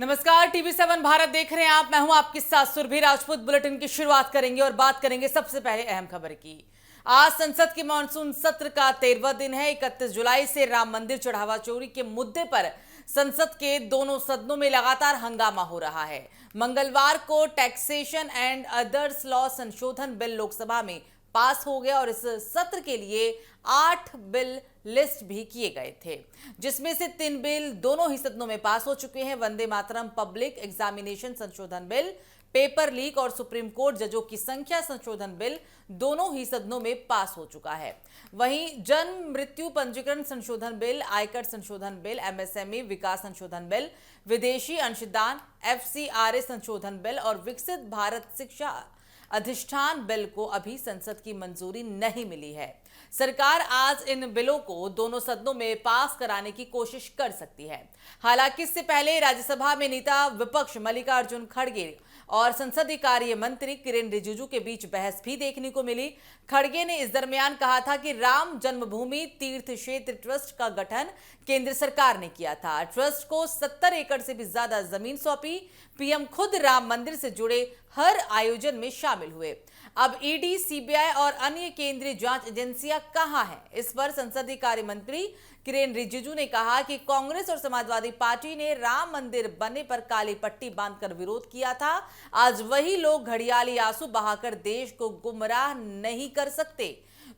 नमस्कार, टीवी7 भारत देख रहे हैं आप। मैं हूं आपके साथ सुरभि राजपूत। बुलेटिन की शुरुआत करेंगे और बात करेंगे सबसे पहले अहम खबर की। आज संसद के मानसून सत्र का 13वां दिन है। 31 जुलाई से राम मंदिर चढ़ावा चोरी के मुद्दे पर संसद के दोनों सदनों में लगातार हंगामा हो रहा है। मंगलवार को टैक्सेशन एंड अदर्स लॉ संशोधन बिल लोकसभा में पास हो गया और इस सत्र के लिए 8 बिल लिस्ट भी किए गए थे, जिसमें से 3 बिल दोनों ही सदनों में पास हो चुके हैं। वंदे मातरम पब्लिक एग्जामिनेशन संशोधन बिल, पेपर लीक और सुप्रीम कोर्ट जजों की संख्या संशोधन बिल दोनों ही सदनों में पास हो चुका है। वहीं जन्म मृत्यु पंजीकरण संशोधन बिल, आयकर संशोधन बिल, एमएसएमई विकास संशोधन बिल, विदेशी अंशदान, एफसीआरए संशोधन बिल और विकसित भारत शिक्षा अधिष्ठान बिल को अभी संसद की मंजूरी नहीं मिली है। सरकार आज इन बिलों को दोनों सदनों में पास कराने की कोशिश कर सकती है। हालांकि इससे पहले राज्यसभा में नेता विपक्ष मल्लिकार्जुन खड़गे और संसदीय कार्य मंत्री किरेन रिजिजू के बीच बहस भी देखने को मिली। खड़गे ने इस दरमियान कहा था कि राम जन्मभूमि तीर्थ क्षेत्र ट्रस्ट का गठन केंद्र सरकार ने किया था। ट्रस्ट को 70 एकड़ से भी ज्यादा जमीन सौंपी। पीएम खुद राम मंदिर से जुड़े हर आयोजन में शामिल हुए। अब ईडी, सीबीआई और अन्य केंद्रीय जांच एजेंसियां कहां हैं? इस पर संसदीय कार्य मंत्री किरेन रिजिजू ने कहा कि कांग्रेस और समाजवादी पार्टी ने राम मंदिर बनने पर काली पट्टी बांधकर विरोध किया था। आज वही लोग घड़ियाली आंसू बहाकर देश को गुमराह नहीं कर सकते।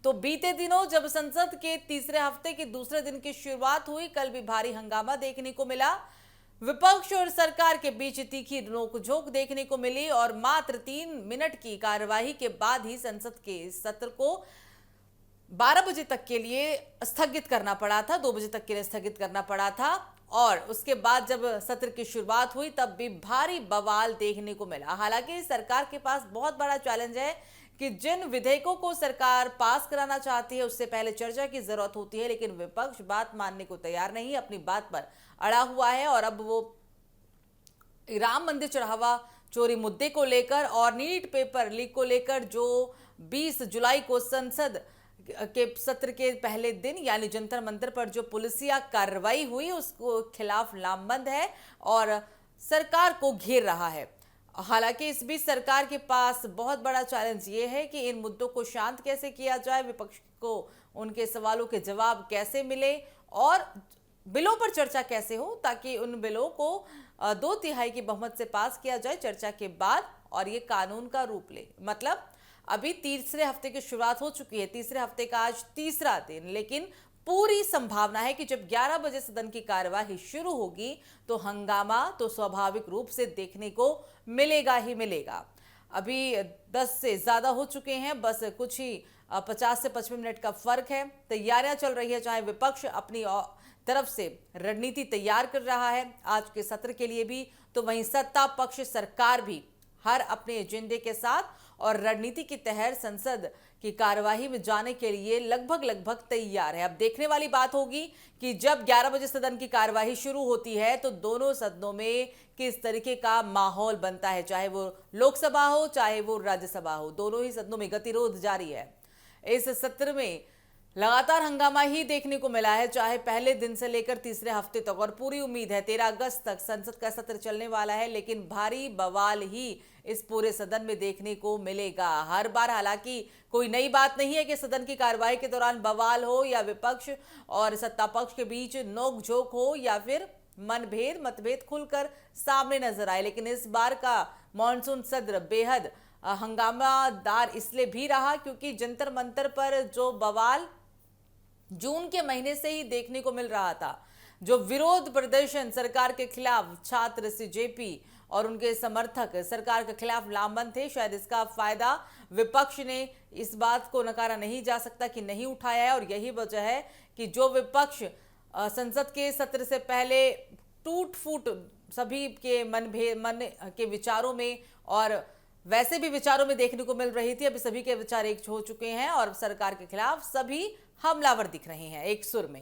तो बीते दिनों जब संसद के तीसरे हफ्ते के दूसरे दिन की शुरुआत हुई, कल भी भारी हंगामा देखने को मिला। विपक्ष और सरकार के बीच तीखी नोकझोंक देखने को मिली और मात्र 3 मिनट की कार्यवाही के बाद ही संसद के सत्र को 12 बजे तक के लिए स्थगित करना पड़ा था, 2 बजे तक के लिए स्थगित करना पड़ा था। और उसके बाद जब सत्र की शुरुआत हुई तब भी भारी बवाल देखने को मिला। हालांकि सरकार के पास बहुत बड़ा चैलेंज है कि जिन विधेयकों को सरकार पास कराना चाहती है उससे पहले चर्चा की जरूरत होती है, लेकिन विपक्ष बात मानने को तैयार नहीं, अपनी बात पर अड़ा हुआ है। और अब वो राम मंदिर चढ़ावा चोरी मुद्दे को लेकर और नीट पेपर लीक को लेकर जो 20 जुलाई को संसद के सत्र के पहले दिन यानी जंतर मंतर पर जो पुलिसिया कार्रवाई हुई उसको खिलाफ लामबंद है और सरकार को घेर रहा है। हालांकि इस बीच सरकार के पास बहुत बड़ा चैलेंज ये है कि इन मुद्दों को शांत कैसे किया जाए, विपक्ष को उनके सवालों के जवाब कैसे मिले और बिलों पर चर्चा कैसे हो ताकि उन बिलों को 2/3 की बहुमत से पास किया जाए चर्चा के बाद और ये कानून का रूप ले। मतलब अभी तीसरे हफ्ते की शुरुआत हो चुकी है, तीसरे हफ्ते का आज तीसरा दिन, लेकिन पूरी संभावना है कि जब 11 बजे सदन की कार्यवाही शुरू होगी तो हंगामा तो स्वाभाविक रूप से देखने को मिलेगा ही मिलेगा। अभी 10 से ज्यादा हो चुके हैं, बस कुछ ही 50 से 55 मिनट का फर्क है। तैयारियां चल रही है, चाहे विपक्ष अपनी तरफ से रणनीति तैयार कर रहा है आज के सत्र के लिए भी, तो वहीं सत्ता पक्ष सरकार भी हर अपने एजेंडे के साथ और रणनीति के तहत संसद की कार्यवाही में जाने के लिए लगभग तैयार है। अब देखने वाली बात होगी कि जब 11 बजे सदन की कार्यवाही शुरू होती है तो दोनों सदनों में किस तरीके का माहौल बनता है, चाहे वो लोकसभा हो चाहे वो राज्यसभा हो, दोनों ही सदनों में गतिरोध जारी है। इस सत्र में लगातार हंगामा ही देखने को मिला है, चाहे पहले दिन से लेकर तीसरे हफ्ते तक, और पूरी उम्मीद है 13 अगस्त तक संसद का सत्र चलने वाला है, लेकिन भारी बवाल ही इस पूरे सदन में देखने को मिलेगा हर बार। हालांकि कोई नई बात नहीं है कि सदन की कार्यवाही के दौरान बवाल हो या विपक्ष और सत्ता पक्ष के बीच नोकझोंक हो या फिर मतभेद खुलकर सामने नजर आए, लेकिन इस बार का मॉनसून सत्र बेहद हंगामादार इसलिए भी रहा क्योंकि जंतर मंतर पर जो बवाल जून के महीने से ही देखने को मिल रहा था, जो विरोध प्रदर्शन सरकार के खिलाफ छात्र सीजेपी और उनके समर्थक सरकार के खिलाफ लामबंद थे, शायद इसका फायदा विपक्ष ने इस बात को नकारा नहीं जा सकता कि नहीं उठाया है। और यही वजह है कि जो विपक्ष संसद के सत्र से पहले टूट फूट सभी के मन के विचारों में और वैसे भी विचारों में देखने को मिल रही थी, अभी सभी के विचार एक हो चुके हैं और सरकार के खिलाफ सभी हमलावर दिख रहे हैं एक सुर में।